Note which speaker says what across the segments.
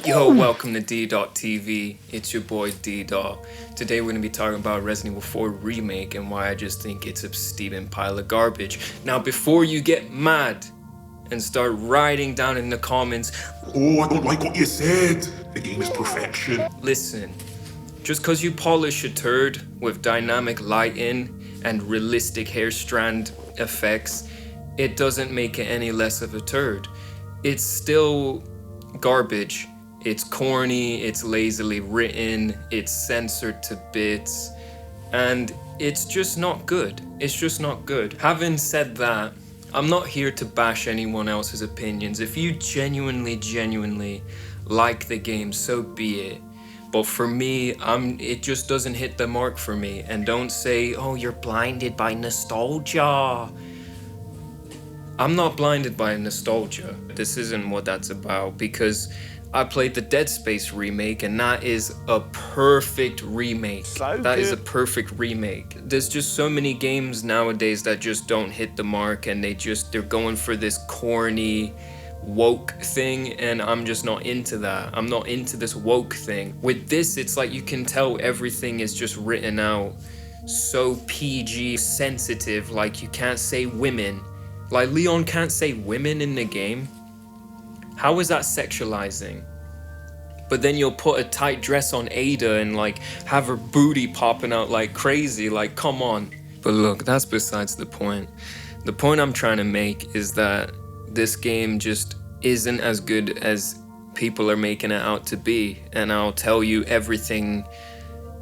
Speaker 1: Yo, welcome to DeeDot TV. It's your boy DeeDot. Today we're going to be talking about Resident Evil 4 Remake and why I just think it's a steaming pile of garbage. Now, before you get mad and start writing down in the comments,
Speaker 2: "Oh, I don't like what you said. The game is perfection."
Speaker 1: listen, just because you polish a turd with dynamic lighting and realistic hair strand effects, it doesn't make it any less of a turd. It's still garbage. It's corny, it's lazily written, it's censored to bits, and it's just not good. It's just not good. Having said that, I'm not here to bash anyone else's opinions. If you genuinely like the game, so be it. But for me, it just doesn't hit the mark for me. And don't say, oh, you're blinded by nostalgia. I'm not blinded by nostalgia. This isn't what that's about, because I played the Dead Space remake, and that is a perfect remake. That is a perfect remake. There's just so many games nowadays that just don't hit the mark, and they're going for this corny woke thing, and I'm just not into that. I'm not into this woke thing. With this, it's like you can tell everything is just written out so PG sensitive, like you can't say women. Like Leon can't say women in the game. How is that sexualizing? But then you'll put a tight dress on Ada and like have her booty popping out like crazy, like come on. But look, that's besides the point. The point I'm trying to make is that this game just isn't as good as people are making it out to be. And I'll tell you everything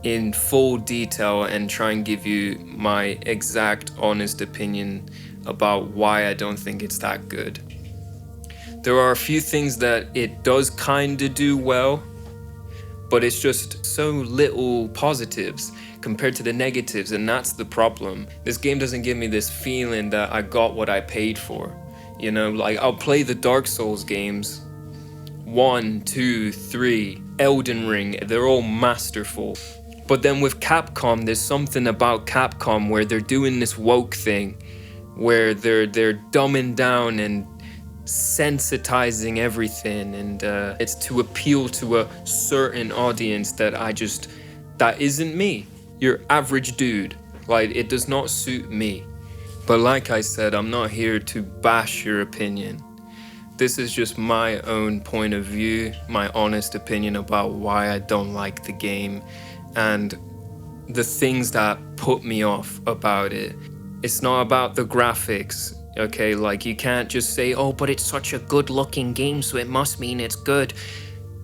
Speaker 1: in full detail and try and give you my exact honest opinion about why I don't think it's that good. There are a few things that it does kinda do well, but it's just so little positives compared to the negatives, and that's the problem. This game doesn't give me this feeling that I got what I paid for. You know, like I'll play the Dark Souls games, 1, 2, 3, Elden Ring, they're all masterful. But then with Capcom, there's something about Capcom where they're doing this woke thing, where they're dumbing down and sensitizing everything, and it's to appeal to a certain audience that isn't me, your average dude. Like, it does not suit me. But like I said, I'm not here to bash your opinion. This is just my own point of view, my honest opinion about why I don't like the game and the things that put me off about it. It's not about the graphics. Okay, like you can't just say, oh, but it's such a good looking game, so it must mean it's good.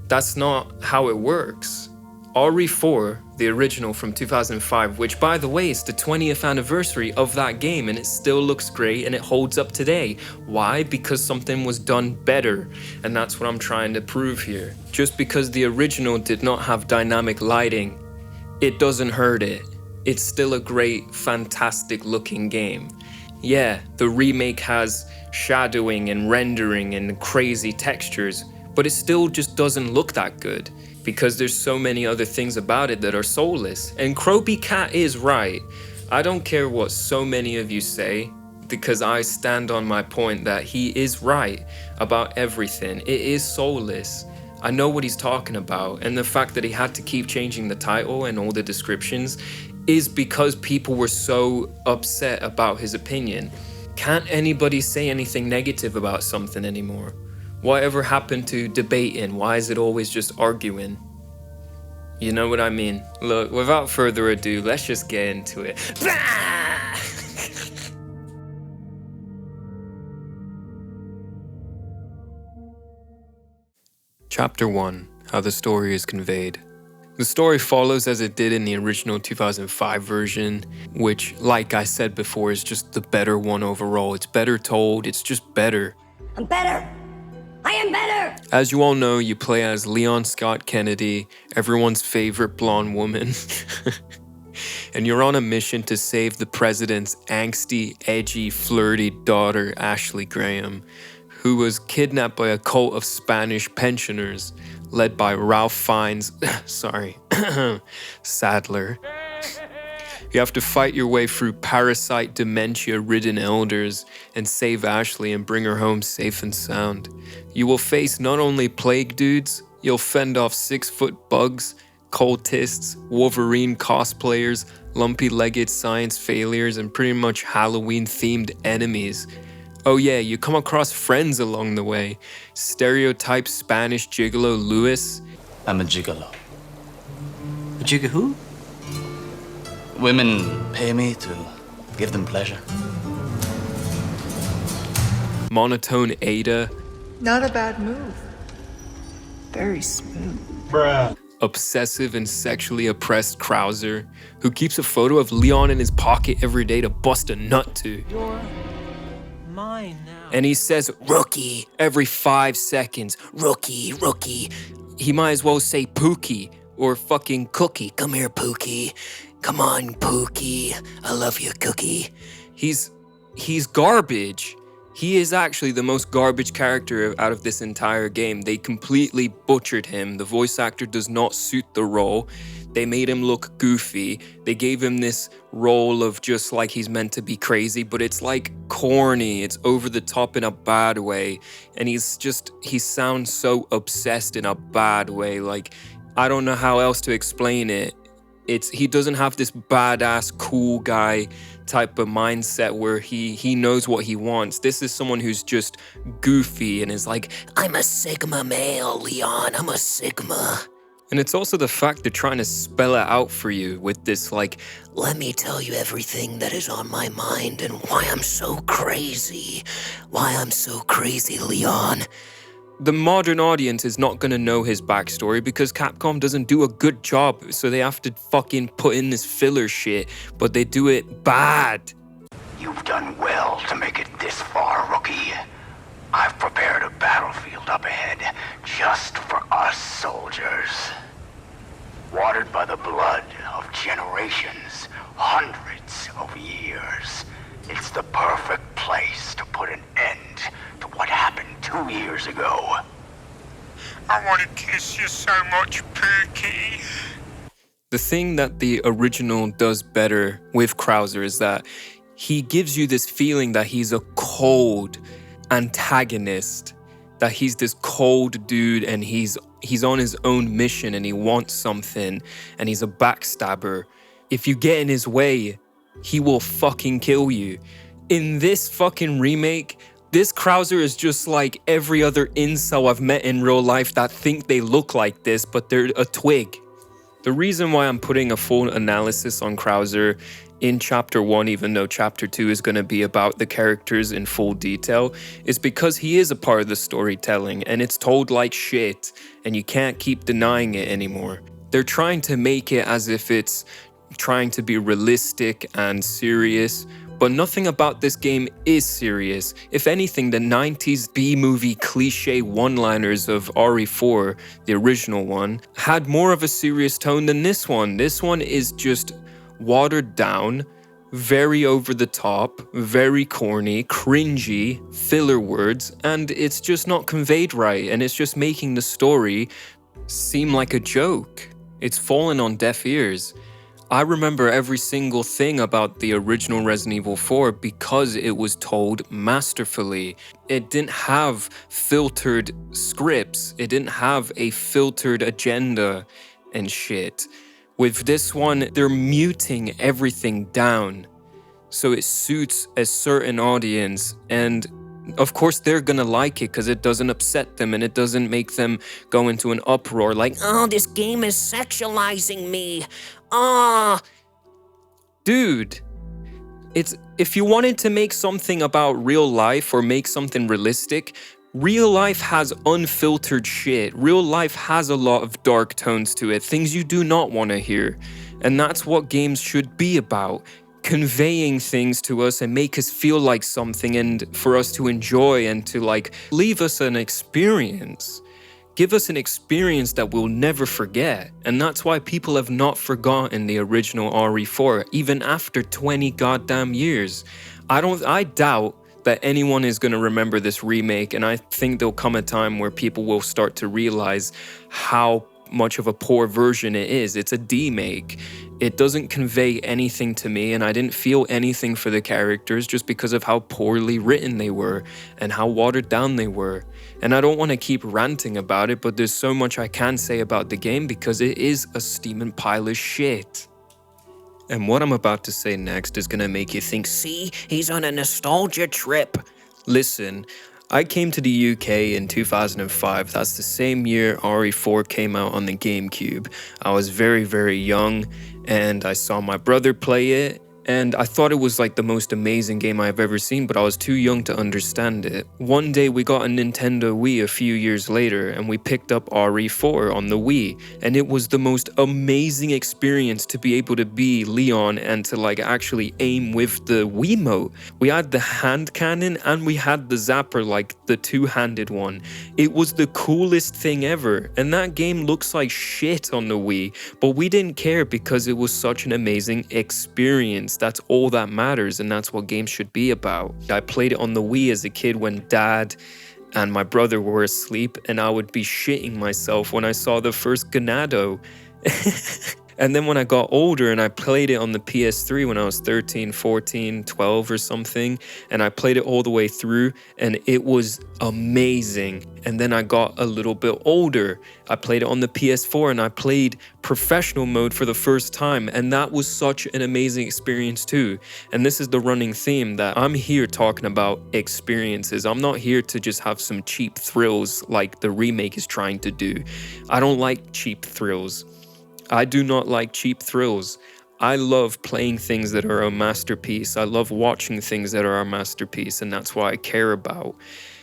Speaker 1: That's not how it works. RE4, the original from 2005, which by the way is the 20th anniversary of that game, and it still looks great and it holds up today. Why? Because something was done better, and that's what I'm trying to prove here. Just because the original did not have dynamic lighting, it doesn't hurt it. It's still a great, fantastic looking game. Yeah, the remake has shadowing and rendering and crazy textures, but it still just doesn't look that good because there's so many other things about it that are soulless. And Croby Cat is right. I don't care what so many of you say, because I stand on my point that he is right about everything. It is soulless. I know what he's talking about, and the fact that he had to keep changing the title and all the descriptions is because people were so upset about his opinion. Can't anybody say anything negative about something anymore? Whatever happened to debating? Why is it always just arguing? You know what I mean? Look, without further ado, let's just get into it. Chapter 1. How the story is conveyed. The story follows as it did in the original 2005 version, which, like I said before, is just the better one overall. It's better told, it's just better.
Speaker 3: I'm better! I am better!
Speaker 1: As you all know, you play as Leon Scott Kennedy, everyone's favorite blonde woman. And you're on a mission to save the president's angsty, edgy, flirty daughter, Ashley Graham, who was kidnapped by a cult of Spanish pensioners led by Ralph Fiennes, Sadler. You have to fight your way through parasite dementia-ridden elders and save Ashley and bring her home safe and sound. You will face not only plague dudes, You'll fend off 6-foot bugs, cultists, Wolverine cosplayers, lumpy-legged science failures, and pretty much Halloween-themed enemies. Oh yeah, you come across friends along the way. Stereotype Spanish gigolo Luis.
Speaker 4: I'm a gigolo. A gigolo who? Women pay me to give them pleasure.
Speaker 1: Monotone Ada.
Speaker 5: Not a bad move. Very smooth.
Speaker 1: Obsessive and sexually oppressed Krauser, who keeps a photo of Leon in his pocket every day to bust a nut to.
Speaker 6: You're mine now.
Speaker 1: And he says, "Rookie," every 5 seconds. Rookie, rookie. He might as well say Pookie or fucking Cookie. Come here, Pookie. Come on, Pookie. I love you, Cookie. He's garbage. He is actually the most garbage character out of this entire game. They completely butchered him. The voice actor does not suit the role. They made him look goofy. They gave him this role of just like he's meant to be crazy, but it's like corny. It's over the top in a bad way. And he sounds so obsessed in a bad way. Like, I don't know how else to explain it. He doesn't have this badass cool guy type of mindset where he knows what he wants. This is someone who's just goofy and is like, "I'm a Sigma male, Leon, I'm a Sigma." And it's also the fact they're trying to spell it out for you with this like, "Let me tell you everything that is on my mind and why I'm so crazy. Why I'm so crazy, Leon." The modern audience is not gonna know his backstory because Capcom doesn't do a good job, so they have to fucking put in this filler shit, but they do it bad.
Speaker 7: You've done well to make it this far, rookie. I've prepared a battlefield up ahead just for us soldiers. Watered by the blood of generations, hundreds of years. It's the perfect place to put an end to what happened 2 years ago.
Speaker 2: I want to kiss you so much, Pookie.
Speaker 1: The thing that the original does better with Krauser is that he gives you this feeling that he's a cold antagonist, that he's this cold dude and he's on his own mission and he wants something and he's a backstabber. If you get in his way, he will fucking kill you. In this fucking remake, this Krauser is just like every other incel I've met in real life that think they look like this, but they're a twig. The reason why I'm putting a full analysis on Krauser in Chapter 1, even though Chapter 2 is going to be about the characters in full detail, is because he is a part of the storytelling, and it's told like shit, and you can't keep denying it anymore. They're trying to make it as if it's trying to be realistic and serious, but nothing about this game is serious. If anything, the 90s B-movie cliche one-liners of RE4, the original one, had more of a serious tone than this one. This one is just watered down, very over the top, very corny, cringy, filler words, and it's just not conveyed right, and it's just making the story seem like a joke. It's fallen on deaf ears. I remember every single thing about the original Resident Evil 4 because it was told masterfully. It didn't have filtered scripts. It didn't have a filtered agenda and shit. With this one, they're muting everything down so it suits a certain audience, and of course they're gonna like it because it doesn't upset them and it doesn't make them go into an uproar like, "Oh, this game is sexualizing me. Dude, if you wanted to make something about real life or make something realistic, real life has unfiltered shit. Real life has a lot of dark tones to it, things you do not want to hear. And that's what games should be about. Conveying things to us and make us feel like something and for us to enjoy and to like leave us an experience. Give us an experience that we'll never forget. And that's why people have not forgotten the original RE4, even after 20 goddamn years. I doubt that anyone is going to remember this remake, and I think there'll come a time where people will start to realize how much of a poor version it is. It's a demake. It doesn't convey anything to me, and I didn't feel anything for the characters just because of how poorly written they were and how watered down they were. And I don't want to keep ranting about it, but there's so much I can say about the game because it is a steaming pile of shit. And what I'm about to say next is gonna make you think, see, he's on a nostalgia trip. Listen, I came to the UK in 2005. That's the same year RE4 came out on the GameCube. I was very, very young, and I saw my brother play it, and I thought it was like the most amazing game I've ever seen, but I was too young to understand it. One day we got a Nintendo Wii a few years later, and we picked up RE4 on the Wii, and it was the most amazing experience to be able to be Leon and to like actually aim with the Wiimote. We had the hand cannon and we had the zapper, like the two-handed one. It was the coolest thing ever, and that game looks like shit on the Wii, but we didn't care because it was such an amazing experience. That's all that matters, and that's what games should be about. I played it on the Wii as a kid when Dad and my brother were asleep, and I would be shitting myself when I saw the first Ganado. And then when I got older and I played it on the PS3 when I was 13, 14, 12 or something, and I played it all the way through, and it was amazing. And then I got a little bit older. I played it on the PS4 and I played professional mode for the first time, and that was such an amazing experience too. And this is the running theme, that I'm here talking about experiences. I'm not here to just have some cheap thrills like the remake is trying to do. I don't like cheap thrills. I do not like cheap thrills. I love playing things that are a masterpiece. I love watching things that are a masterpiece, and that's what I care about.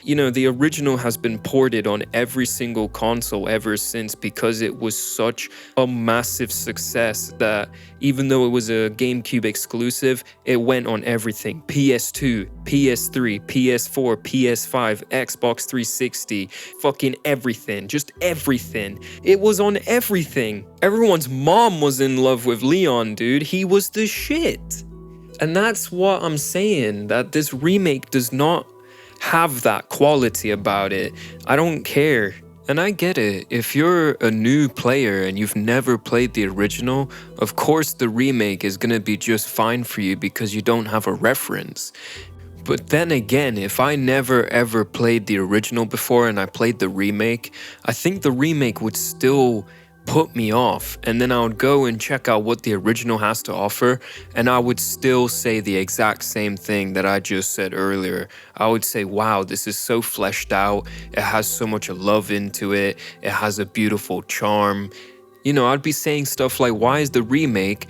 Speaker 1: You know, the original has been ported on every single console ever since because it was such a massive success that even though it was a GameCube exclusive, it went on everything. PS2, PS3, PS4, PS5, Xbox 360, fucking everything, just everything. It was on everything. Everyone's mom was in love with Leon, dude. He was the shit. And that's what I'm saying, that this remake does not have that quality about it. I don't care. And I get it. If you're a new player and you've never played the original, of course the remake is gonna be just fine for you because you don't have a reference. But then again, if I never ever played the original before and I played the remake, I think the remake would still put me off, and then I would go and check out what the original has to offer, and I would still say the exact same thing that I just said earlier. I would say, wow, this is so fleshed out, it has so much love into it, it has a beautiful charm. You know, I'd be saying stuff like, why is the remake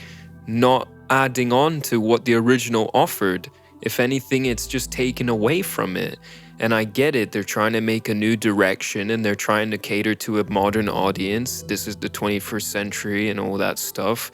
Speaker 1: not adding on to what the original offered? If anything, it's just taken away from it. And I get it, they're trying to make a new direction and they're trying to cater to a modern audience. This is the 21st century and all that stuff.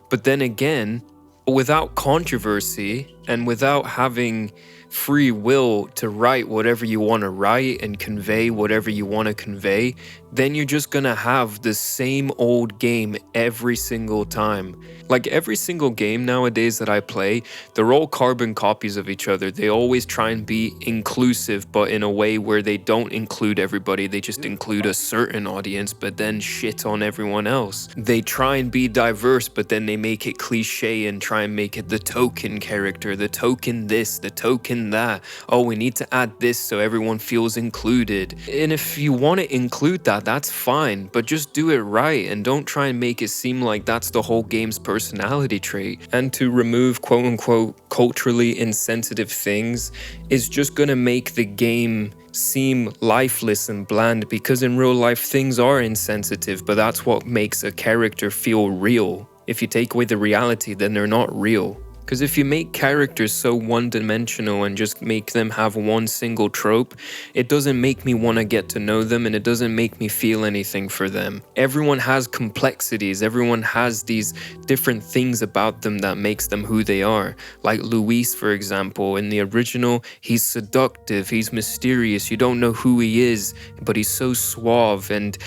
Speaker 1: But then again, without controversy and without having free will to write whatever you want to write and convey whatever you want to convey, then you're just gonna have the same old game every single time. Like every single game nowadays that I play, they're all carbon copies of each other. They always try and be inclusive, but in a way where they don't include everybody. They just include a certain audience, but then shit on everyone else. They try and be diverse, but then they make it cliche and try and make it the token character, the token this, the token that. Oh, we need to add this so everyone feels included. And if you want to include that, that's fine, but just do it right and don't try and make it seem like that's the whole game's personality trait. And to remove quote-unquote culturally insensitive things is just gonna make the game seem lifeless and bland, because in real life things are insensitive, but that's what makes a character feel real. If you take away the reality, then they're not real. Because if you make characters so one-dimensional and just make them have one single trope, it doesn't make me want to get to know them, and it doesn't make me feel anything for them. Everyone has complexities, everyone has these different things about them that makes them who they are. Like Luis, for example, in the original, he's seductive, he's mysterious, you don't know who he is, but he's so suave, and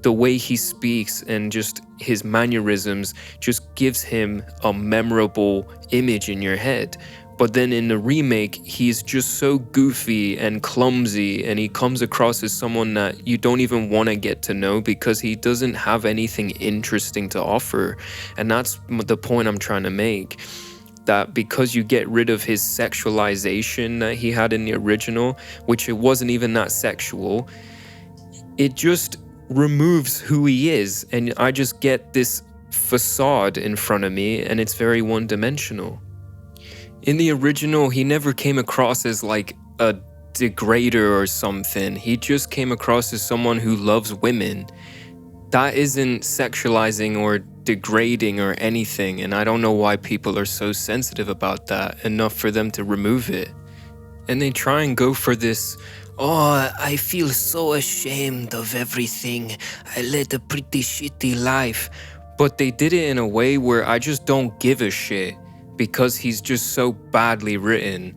Speaker 1: the way he speaks and just his mannerisms just gives him a memorable image in your head. But then in the remake, he's just so goofy and clumsy, and he comes across as someone that you don't even want to get to know because he doesn't have anything interesting to offer. And that's the point I'm trying to make. That because you get rid of his sexualization that he had in the original, which it wasn't even that sexual, it just removes who he is. And I just get this facade in front of me, and it's very one-dimensional. In the original, he never came across as like a degrader or something. He just came across as someone who loves women. That isn't sexualizing or degrading or anything, and I don't know why people are so sensitive about that, enough for them to remove it. And they try and go for this, oh, I feel so ashamed of everything. I led a pretty shitty life. But they did it in a way where I just don't give a shit. Because he's just so badly written.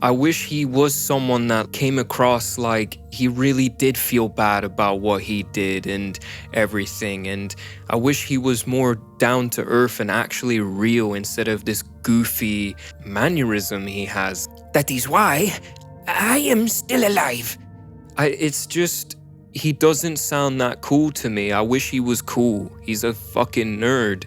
Speaker 1: I wish he was someone that came across like he really did feel bad about what he did and everything. And I wish he was more down to earth and actually real instead of this goofy mannerism he has. That is why I am still alive. It's just, he doesn't sound that cool to me. I wish he was cool. He's a fucking nerd.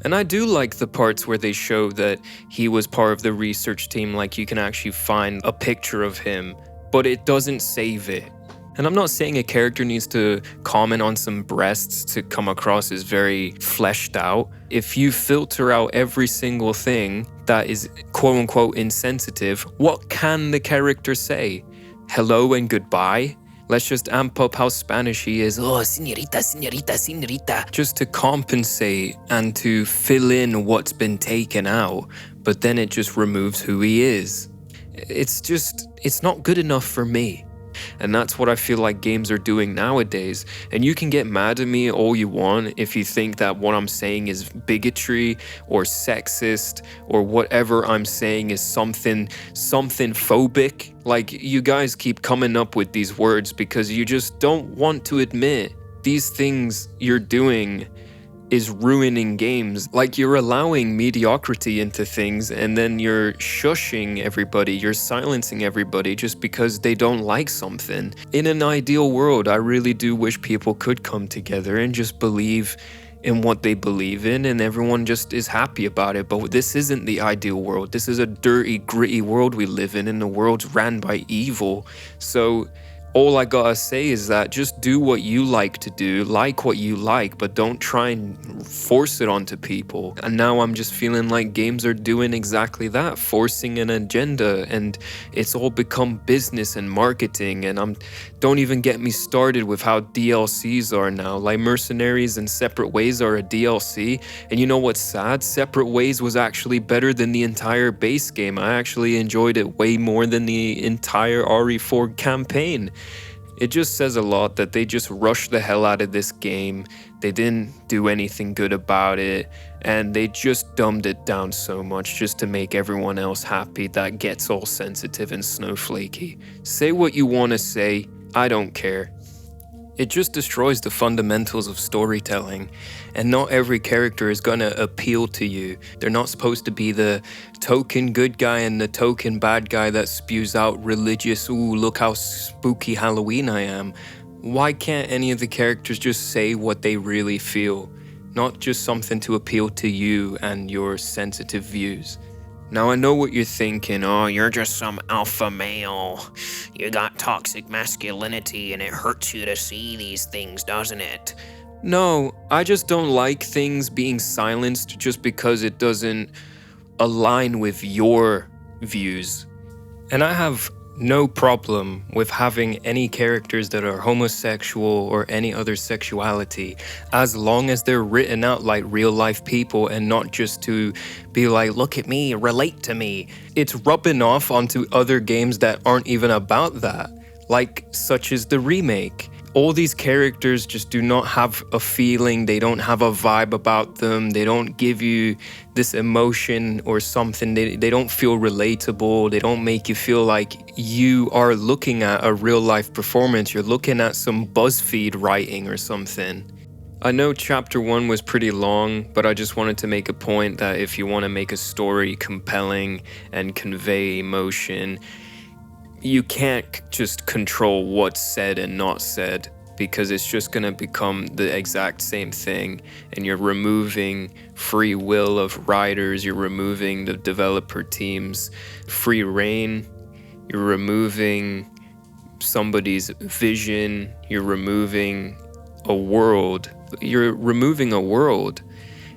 Speaker 1: And I do like the parts where they show that he was part of the research team, like you can actually find a picture of him, but it doesn't save it. And I'm not saying a character needs to comment on some breasts to come across as very fleshed out. If you filter out every single thing that is quote unquote insensitive, what can the character say? Hello and goodbye? Let's just amp up how Spanish he is. Oh, señorita, señorita, señorita. Just to compensate and to fill in what's been taken out. But then it just removes who he is. It's not good enough for me. And that's what I feel like games are doing nowadays. And you can get mad at me all you want if you think that what I'm saying is bigotry or sexist or whatever I'm saying is something phobic. Like, you guys keep coming up with these words because you just don't want to admit these things you're doing is ruining games. Like, you're allowing mediocrity into things and then you're shushing everybody, you're silencing everybody just because they don't like something. In an ideal world, I really do wish people could come together and just believe in what they believe in and everyone just is happy about it. But this isn't the ideal world. This is a dirty, gritty world we live in, and the world's ran by evil. So all I gotta say is that just do what you like to do, like what you like, but don't try and force it onto people. And now I'm just feeling like games are doing exactly that, forcing an agenda, and it's all become business and marketing. And don't even get me started with how DLCs are now. Like, Mercenaries and Separate Ways are a DLC, and you know what's sad? Separate Ways was actually better than the entire base game. I actually enjoyed it way more than the entire RE4 campaign. It just says a lot that they just rushed the hell out of this game. They didn't do anything good about it, and they just dumbed it down so much just to make everyone else happy that gets all sensitive and snowflakey. Say what you want to say, I don't care. It just destroys the fundamentals of storytelling, and not every character is gonna appeal to you. They're not supposed to be the token good guy and the token bad guy that spews out religious, ooh, look how spooky Halloween I am. Why can't any of the characters just say what they really feel? Not just something to appeal to you and your sensitive views. Now, I know what you're thinking. Oh, you're just some alpha male. You got toxic masculinity and it hurts you to see these things, doesn't it? No, I just don't like things being silenced just because it doesn't align with your views. And I have no problem with having any characters that are homosexual or any other sexuality, as long as they're written out like real life people and not just to be like, look at me, relate to me. It's rubbing off onto other games that aren't even about that, like such as the remake. All these characters just do not have a feeling, they don't have a vibe about them, they don't give you this emotion or something, they don't feel relatable, they don't make you feel like you are looking at a real life performance, you're looking at some BuzzFeed writing or something. I know chapter 1 was pretty long, but I just wanted to make a point that if you want to make a story compelling and convey emotion, you can't just control what's said and not said, because it's just going to become the exact same thing, and you're removing free will of writers, you're removing the developer team's free reign, you're removing somebody's vision, you're removing a world.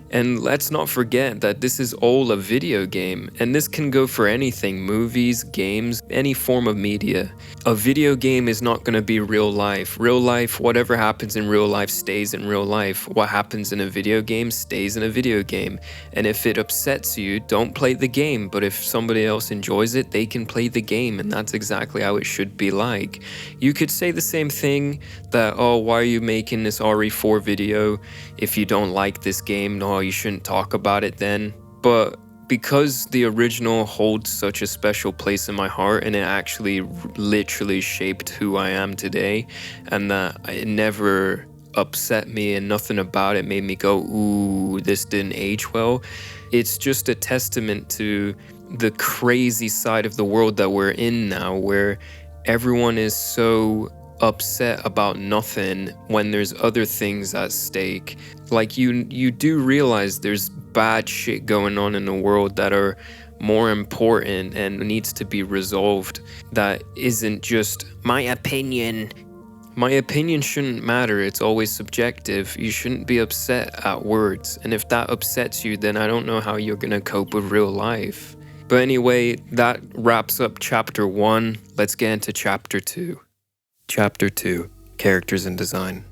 Speaker 1: And let's not forget that this is all a video game, and this can go for anything: movies, games, any form of media. A video game is not going to be real life. Real life, whatever happens in real life stays in real life. What happens in a video game stays in a video game. And if it upsets you, don't play the game. But if somebody else enjoys it, they can play the game, and that's exactly how it should be like. You could say the same thing that, oh, why are you making this RE4 video if you don't like this game? No, you shouldn't talk about it then. But because the original holds such a special place in my heart, and it actually literally shaped who I am today, and that it never upset me and nothing about it made me go, ooh, this didn't age well, it's just a testament to the crazy side of the world that we're in now, where everyone is so upset about nothing when there's other things at stake. Like you do realize there's bad shit going on in the world that are more important and needs to be resolved, that isn't just my opinion. My opinion shouldn't matter, it's always subjective. You shouldn't be upset at words, and if that upsets you, then I don't know how you're gonna cope with real life. But anyway, that wraps up chapter 1. Let's get into chapter 2. Chapter 2, Characters and Design.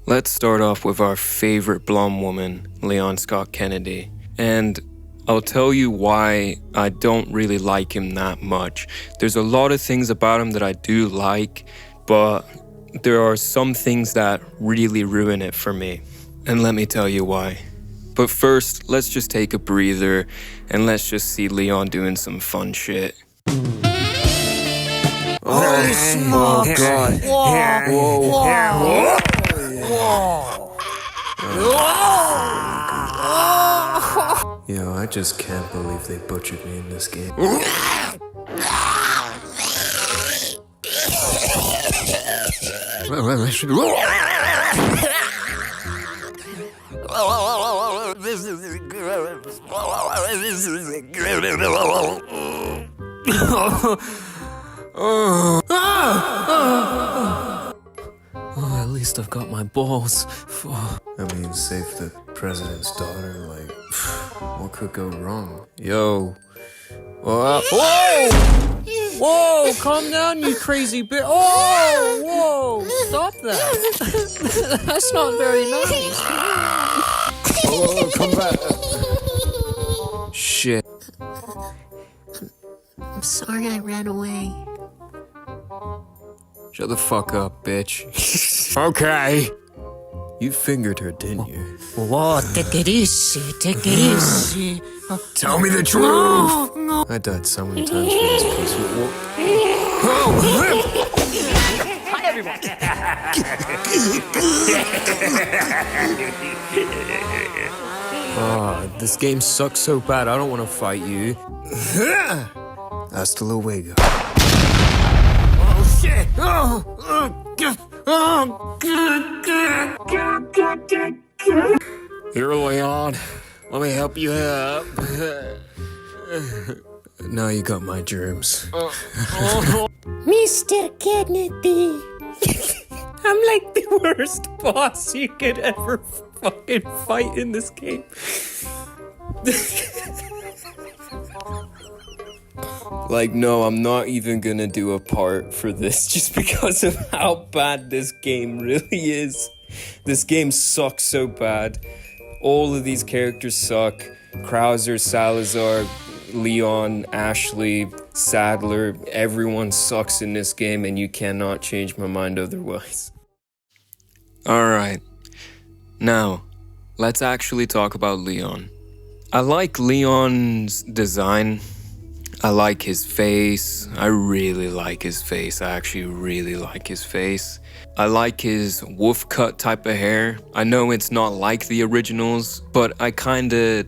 Speaker 1: Let's start off with our favorite blonde woman, Leon Scott Kennedy. And I'll tell you why I don't really like him that much. There's a lot of things about him that I do like, but there are some things that really ruin it for me. And let me tell you why. But first, let's just take a breather and let's just see Leon doing some fun shit.
Speaker 8: Holy smokes!
Speaker 1: Oh god.
Speaker 8: Whoa!
Speaker 9: Yo, I just can't believe they butchered me in this game.
Speaker 8: Oh, at least I've got my balls.
Speaker 9: I mean, save the president's daughter, like, what could go wrong?
Speaker 8: Yo. Whoa! Whoa! Calm down, you crazy bitch! Oh! Whoa! Stop that! That's not very nice.
Speaker 9: Oh, come back!
Speaker 8: Shit.
Speaker 10: I'm sorry I ran away.
Speaker 8: Shut the fuck up, bitch.
Speaker 9: Okay! You fingered her, didn't you?
Speaker 10: Whoa, take it easy, take it easy.
Speaker 9: Tell me the truth!
Speaker 10: No.
Speaker 9: I died so many times for this pussy.
Speaker 6: Hi, everyone.
Speaker 8: This game sucks so bad, I don't want to fight you.
Speaker 9: Hasta luego.
Speaker 8: Oh, shit! Here, Leon. Let me help you up.
Speaker 9: Now you got my germs.
Speaker 10: Mr. Kennedy.
Speaker 8: I'm like the worst boss you could ever fucking fight in this game.
Speaker 1: Like, no, I'm not even gonna do a part for this just because of how bad this game really is. This game sucks so bad. All of these characters suck. Krauser, Salazar, Leon, Ashley, Sadler, everyone sucks in this game, and you cannot change my mind otherwise. Alright, now, let's actually talk about Leon. I like Leon's design. I like his face. I really like his face. I actually really like his face. I like his wolf cut type of hair. I know it's not like the originals, but I kinda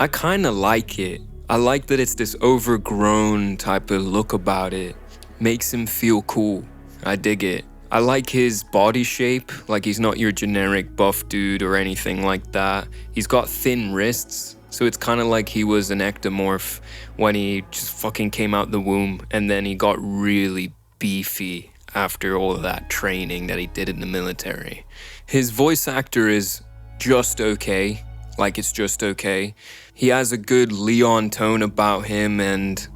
Speaker 1: like it. I like that it's this overgrown type of look about it. Makes him feel cool. I dig it. I like his body shape, like he's not your generic buff dude or anything like that. He's got thin wrists, so it's kind of like he was an ectomorph when he just fucking came out the womb, and then he got really beefy after all of that training that he did in the military. His voice actor is just okay, like it's just okay. He has a good Leon tone about him, and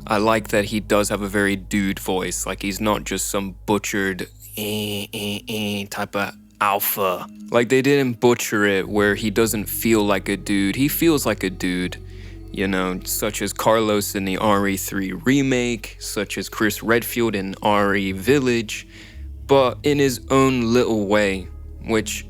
Speaker 1: I like that he does have a very dude voice, like he's not just some butchered type of alpha. Like they didn't butcher it where he doesn't feel like a dude. He feels like a dude, you know, such as Carlos in the RE4 Remake, such as Chris Redfield in RE Village, but in his own little way, which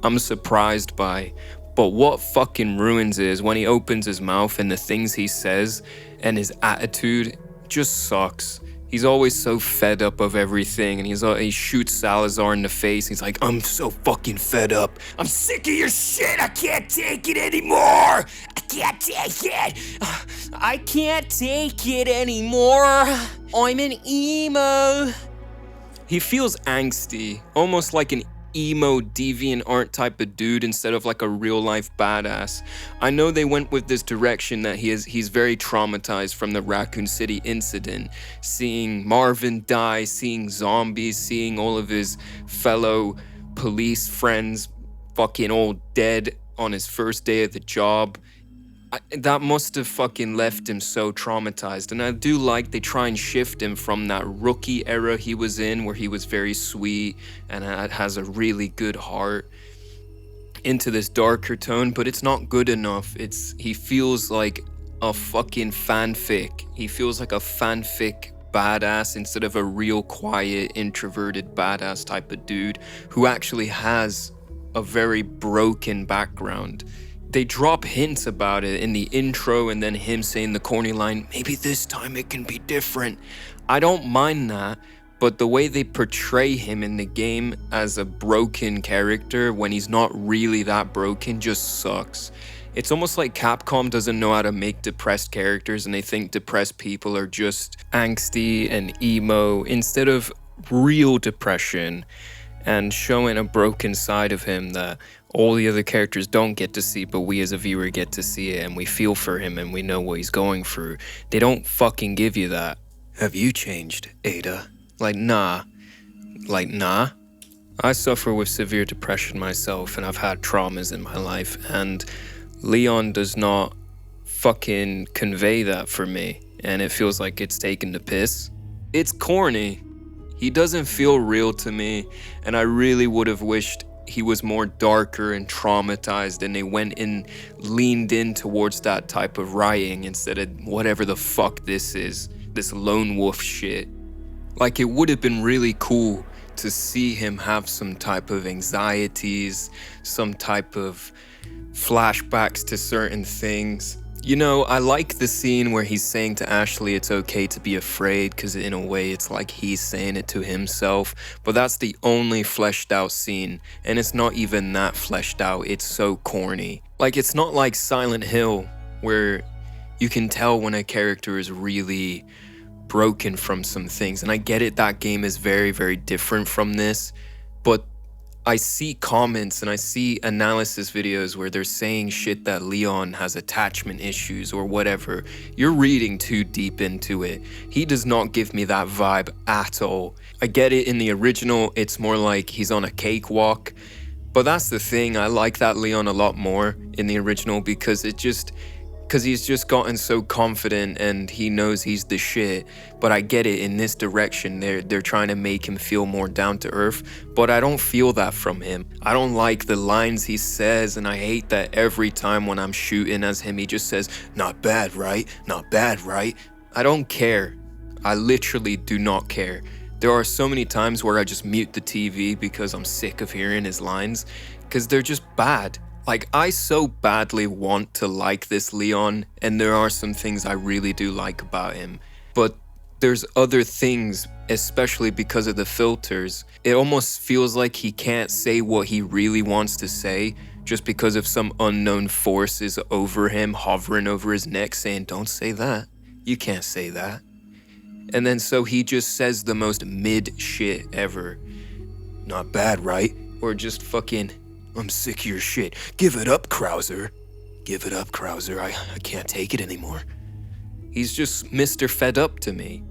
Speaker 1: I'm surprised by. But what fucking ruins is when he opens his mouth and the things he says and his attitude just sucks. He's always so fed up of everything, and he shoots Salazar in the face. He's like, I'm so fucking fed up. I'm sick of your shit. I can't take it anymore. I can't take it. I can't take it anymore. I'm an emo. He feels angsty, almost like an emo deviant art type of dude instead of like a real life badass. I know they went with this direction that he's very traumatized from the Raccoon City incident, seeing Marvin die, seeing zombies, seeing all of his fellow police friends fucking all dead on his first day of the job. That must have fucking left him so traumatized, and I do like they try and shift him from that rookie era he was in, where he was very sweet and has a really good heart, into this darker tone, but it's not good enough. He feels like a fucking fanfic. He feels like a fanfic badass instead of a real quiet, introverted badass type of dude who actually has a very broken background. They drop hints about it in the intro, and then him saying the corny line, maybe this time it can be different. I don't mind that, but the way they portray him in the game as a broken character when he's not really that broken just sucks. It's almost like Capcom doesn't know how to make depressed characters, and they think depressed people are just angsty and emo instead of real depression and showing a broken side of him that all the other characters don't get to see, but we as a viewer get to see it, and we feel for him and we know what he's going through. They don't fucking give you that. Have you changed, Ada? Like, nah. I suffer with severe depression myself, and I've had traumas in my life, and Leon does not fucking convey that for me, and it feels like it's taking the piss. It's corny. He doesn't feel real to me, and I really would have wished he was more darker and traumatized, and they went and leaned in towards that type of writing instead of whatever the fuck this is, this lone wolf shit. Like, it would have been really cool to see him have some type of anxieties, some type of flashbacks to certain things. You know, I like the scene where he's saying to Ashley it's okay to be afraid, because in a way it's like he's saying it to himself, but that's the only fleshed out scene, and it's not even that fleshed out. It's so corny. Like, it's not like Silent Hill, where you can tell when a character is really broken from some things, and I get it, that game is very, very different from this, but I see comments and I see analysis videos where they're saying shit that Leon has attachment issues or whatever. You're reading too deep into it. He does not give me that vibe at all. I get it, in the original, it's more like he's on a cakewalk, but that's the thing. I like that Leon a lot more in the original because he's just gotten so confident and he knows he's the shit. But I get it, in this direction, they're trying to make him feel more down to earth, but I don't feel that from him. I don't like the lines he says, and I hate that every time when I'm shooting as him, he just says, not bad, right? Not bad, right? I don't care. I literally do not care. There are so many times where I just mute the TV because I'm sick of hearing his lines, because they're just bad. Like, I so badly want to like this Leon, and there are some things I really do like about him. But there's other things, especially because of the filters. It almost feels like he can't say what he really wants to say just because of some unknown force is over him, hovering over his neck, saying, don't say that. You can't say that. And then so he just says the most mid shit ever. Not bad, right? Or just fucking, I'm sick of your shit. Give it up, Krauser. Give it up, Krauser. I can't take it anymore. He's just Mr. Fed Up to me.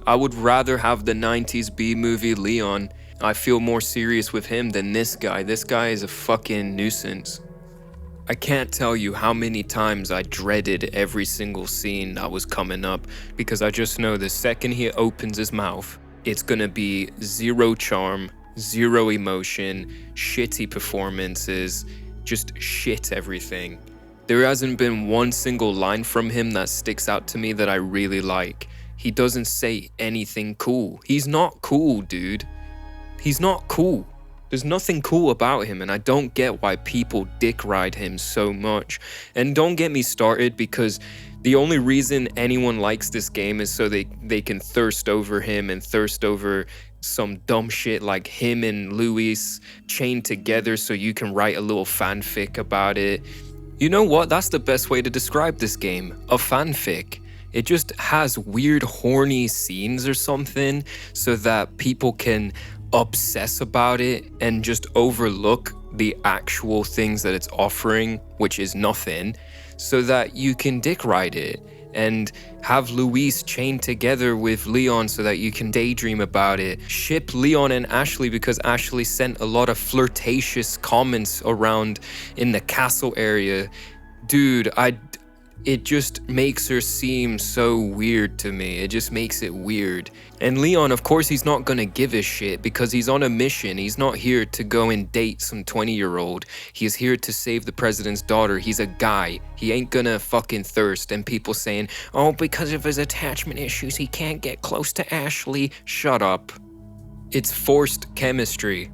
Speaker 1: I would rather have the 90s B-movie Leon. I feel more serious with him than this guy. This guy is a fucking nuisance. I can't tell you how many times I dreaded every single scene that was coming up, because I just know the second he opens his mouth, it's gonna be zero charm, zero emotion, shitty performances, just shit everything. There hasn't been one single line from him that sticks out to me that I really like. He doesn't say anything cool. He's not cool, dude. He's not cool. There's nothing cool about him, and I don't get why people dick ride him so much. And don't get me started, because the only reason anyone likes this game is so they can thirst over him and thirst over some dumb shit like him and Luis chained together so you can write a little fanfic about it. You know what? That's the best way to describe this game. A fanfic. It just has weird horny scenes or something so that people can obsess about it and just overlook the actual things that it's offering, which is nothing, so that you can dick ride it and have Luis chained together with Leon so that you can daydream about it. Ship Leon and Ashley because Ashley sent a lot of flirtatious comments around in the castle area. Dude, it just makes her seem so weird to me. It just makes it weird. And Leon, of course, he's not gonna give a shit because he's on a mission. He's not here to go and date some 20-year-old. He's here to save the president's daughter. He's a guy. He ain't gonna fucking thirst. And people saying, oh, because of his attachment issues, he can't get close to Ashley. Shut up. It's forced chemistry.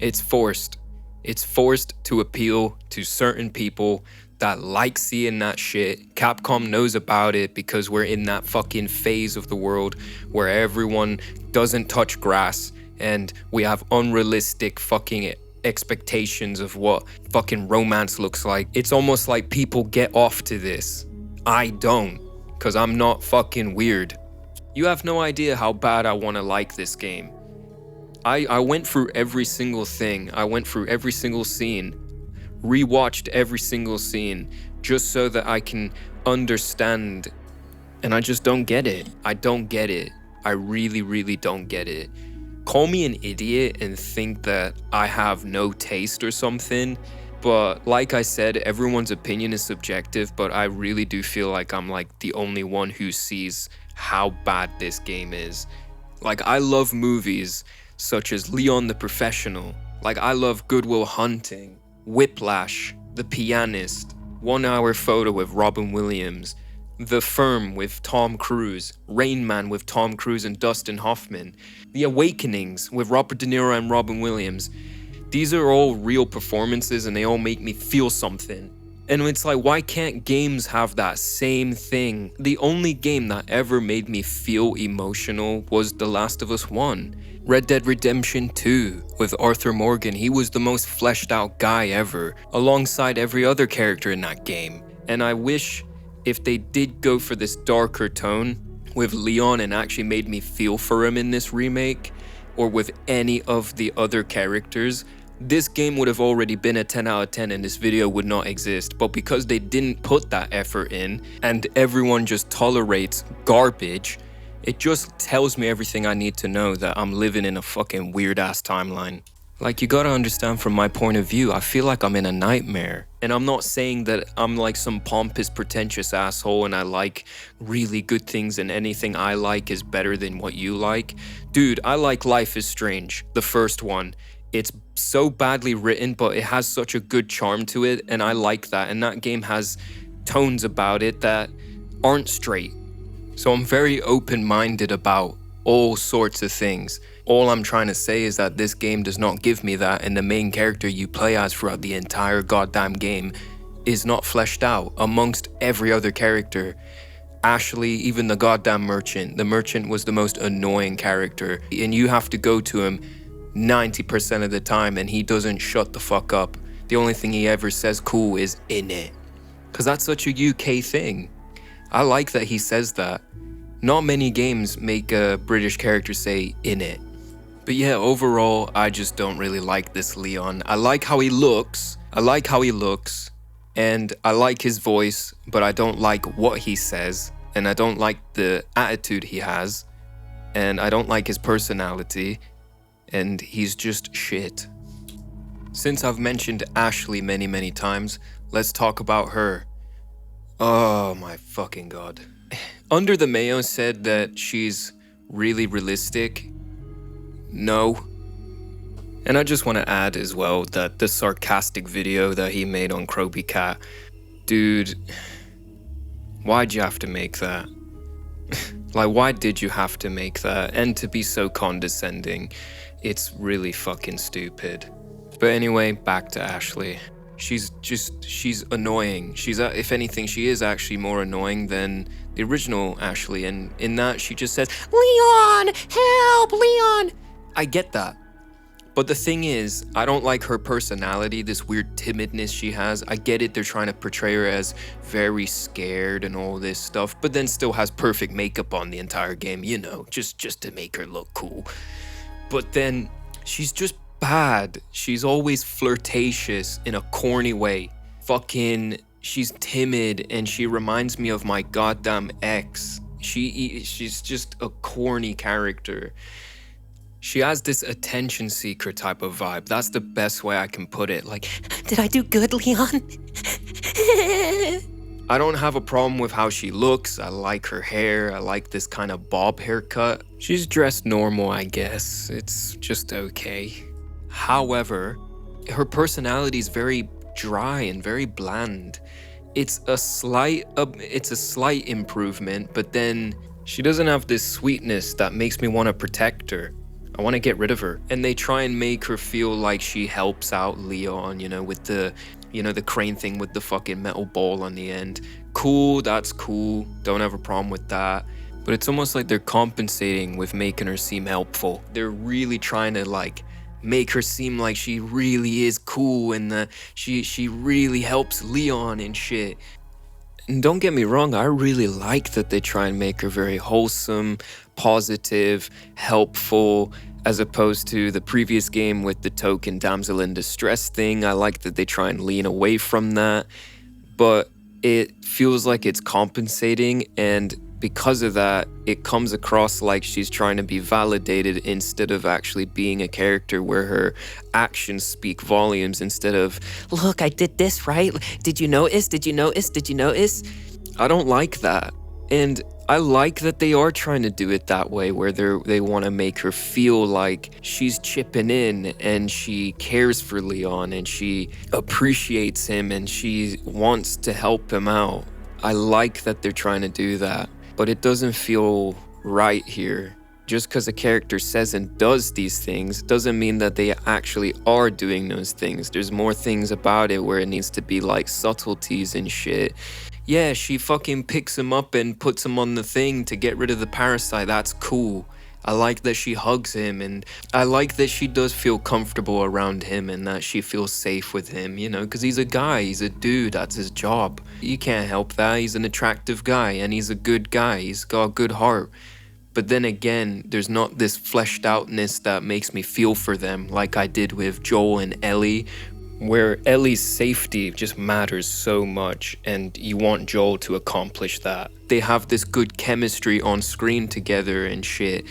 Speaker 1: It's forced. It's forced to appeal to certain people that like seeing that shit. Capcom knows about it because we're in that fucking phase of the world where everyone doesn't touch grass and we have unrealistic fucking expectations of what fucking romance looks like. It's almost like people get off to this. I don't, because I'm not fucking weird. You have no idea how bad I want to like this game. I went through every single thing. I went through every single scene, rewatched every single scene just so that I can understand, and I just don't get it. I don't get it. I really, really don't get it. Call me an idiot and think that I have no taste or something, but like I said, everyone's opinion is subjective, but I really do feel like I'm like the only one who sees how bad this game is. Like, I love movies such as Leon the Professional. Like, I love Good Will Hunting, Whiplash, The Pianist, 1 Hour Photo with Robin Williams, The Firm with Tom Cruise, Rain Man with Tom Cruise and Dustin Hoffman, The Awakenings with Robert De Niro and Robin Williams. These are all real performances and they all make me feel something. And it's like, why can't games have that same thing? The only game that ever made me feel emotional was The Last of Us 1. Red Dead Redemption 2 with Arthur Morgan. He was the most fleshed out guy ever, alongside every other character in that game. And I wish if they did go for this darker tone with Leon and actually made me feel for him in this remake, or with any of the other characters, this game would have already been a 10 out of 10 and this video would not exist. But because they didn't put that effort in and everyone just tolerates garbage, it just tells me everything I need to know that I'm living in a fucking weird ass timeline. Like, you gotta understand from my point of view, I feel like I'm in a nightmare. And I'm not saying that I'm like some pompous, pretentious asshole and I like really good things and anything I like is better than what you like. Dude, I like Life is Strange, the first one. It's so badly written, but it has such a good charm to it, and I like that. And that game has tones about it that aren't straight. So I'm very open-minded about all sorts of things. All I'm trying to say is that this game does not give me that, and the main character you play as throughout the entire goddamn game is not fleshed out amongst every other character. Ashley, even the goddamn merchant. The merchant was the most annoying character, and you have to go to him 90% of the time and he doesn't shut the fuck up. The only thing he ever says cool is "in it." Cause that's such a UK thing. I like that he says that. Not many games make a British character say "in it." But yeah, overall, I just don't really like this Leon. I like how he looks. And I like his voice, but I don't like what he says. And I don't like the attitude he has. And I don't like his personality. And he's just shit. Since I've mentioned Ashley many times, let's talk about her. Oh my fucking god. Under the Mayo said that she's really realistic. No. And I just want to add as well that the sarcastic video that he made on Croby Cat, dude, why'd you have to make that? Like, why did you have to make that? And to be so condescending, it's really fucking stupid. But anyway, back to Ashley. She's annoying. If anything, she is actually more annoying than the original Ashley. And in that, she just says, "Leon, help, Leon." I get that. But the thing is, I don't like her personality, this weird timidness she has. I get it, they're trying to portray her as very scared and all this stuff, but then still has perfect makeup on the entire game, you know, just to make her look cool. But then she's just bad. She's always flirtatious in a corny way. She's timid and she reminds me of my goddamn ex. She's just a corny character. She has this attention seeker type of vibe. That's the best way I can put it. Like, did I do good, Leon? I don't have a problem with how she looks. I like her hair. I like this kind of bob haircut. She's dressed normal, I guess. It's just okay. However, her personality is very dry and very bland. It's a slight improvement, but then she doesn't have this sweetness that makes me want to protect her. I want to get rid of her. And they try and make her feel like she helps out Leon, you know, with the crane thing with the fucking metal ball on the end. Cool, that's cool. Don't have a problem with that. But it's almost like they're compensating with making her seem helpful. They're really trying to like make her seem like she really is cool and that she really helps Leon and shit. And don't get me wrong, I really like that they try and make her very wholesome, positive, helpful, as opposed to the previous game with the token damsel in distress thing. I like that they try and lean away from that, but it feels like it's compensating, and because of that, it comes across like she's trying to be validated instead of actually being a character where her actions speak volumes instead of, look, I did this, right? Did you notice? Did you notice? Did you notice? I don't like that. And I like that they are trying to do it that way, where they want to make her feel like she's chipping in and she cares for Leon and she appreciates him and she wants to help him out. I like that they're trying to do that, but it doesn't feel right here. Just because a character says and does these things doesn't mean that they actually are doing those things. There's more things about it where it needs to be like subtleties and shit. Yeah, she fucking picks him up and puts him on the thing to get rid of the parasite. That's cool. I like that she hugs him, and I like that she does feel comfortable around him and that she feels safe with him, you know, because he's a guy, he's a dude, that's his job. You can't help that. He's an attractive guy and he's a good guy. He's got a good heart. But then again, there's not this fleshed outness that makes me feel for them like I did with Joel and Ellie, where Ellie's safety just matters so much and you want Joel to accomplish that. They have this good chemistry on screen together and shit.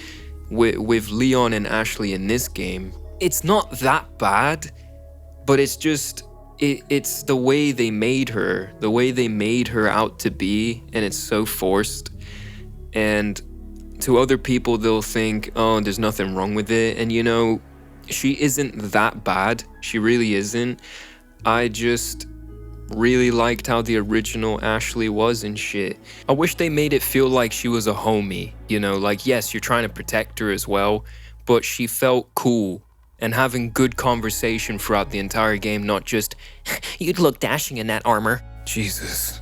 Speaker 1: With Leon and Ashley in this game, it's not that bad, but it's just, it's the way they made her out to be, and it's so forced. And to other people, they'll think, oh, there's nothing wrong with it. And you know, she isn't that bad. She really isn't. I just really liked how the original Ashley was and shit. I wish they made it feel like she was a homie, you know, like yes, you're trying to protect her as well, but she felt cool and having good conversation throughout the entire game, not just, you'd look dashing in that armor. Jesus.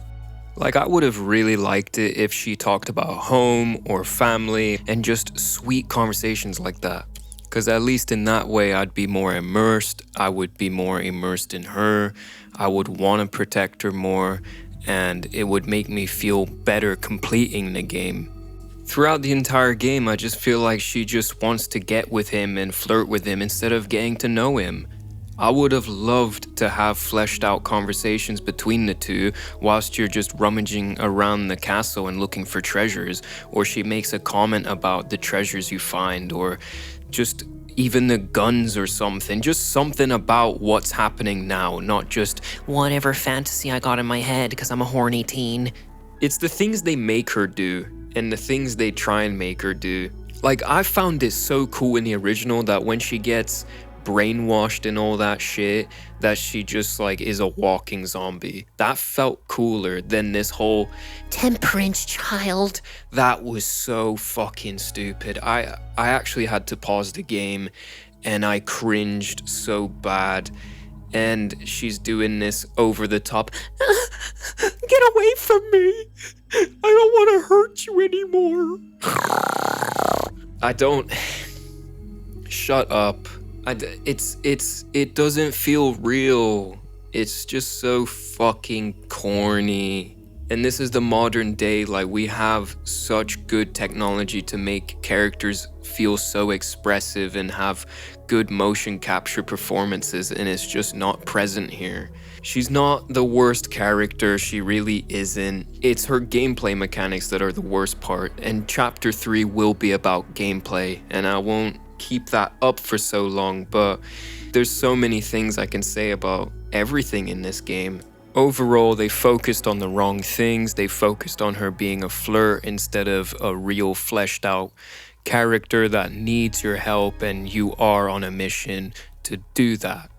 Speaker 1: Like, I would have really liked it if she talked about home or family and just sweet conversations like that. Because at least in that way, I'd be more immersed. I would be more immersed in her. I would want to protect her more. And it would make me feel better completing the game. Throughout the entire game, I just feel like she just wants to get with him and flirt with him instead of getting to know him. I would have loved to have fleshed out conversations between the two whilst you're just rummaging around the castle and looking for treasures, or she makes a comment about the treasures you find, or just even the guns or something. Just something about what's happening now, not just whatever fantasy I got in my head because I'm a horny teen. It's the things they make her do and the things they try and make her do. Like, I found it so cool in the original that when she gets brainwashed and all that shit, that she just like is a walking zombie. That felt cooler than this whole temperance child. That was so fucking stupid. I actually had to pause the game and I cringed so bad. And she's doing this over the top. Get away from me. I don't want to hurt you anymore. I don't. Shut up. It doesn't feel real. It's just so fucking corny. And this is the modern day, like we have such good technology to make characters feel so expressive and have good motion capture performances, and it's just not present here. She's not the worst character, she really isn't. It's her gameplay mechanics that are the worst part, and Chapter 3 will be about gameplay, and I won't keep that up for so long, but there's so many things I can say about everything in this game. Overall, they focused on the wrong things. They focused on her being a flirt instead of a real fleshed out character that needs your help, and you are on a mission to do that.